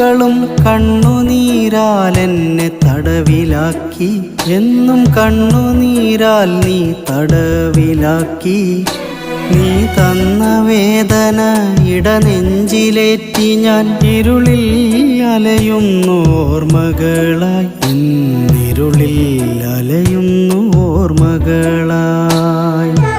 രാത്രികളും കണ്ണുനീരാൽ എന്നെ തടവിലാക്കി. എന്നും കണ്ണുനീരാൽ നീ തടവിലാക്കി. നീ തന്ന വേദന ഇടനെഞ്ചിലേറ്റി ഞാൻ ഇരുളിൽ അലയുന്നു ഓർമ്മകളായി. ഇരുളിൽ അലയുന്നു ഓർമ്മകളായി.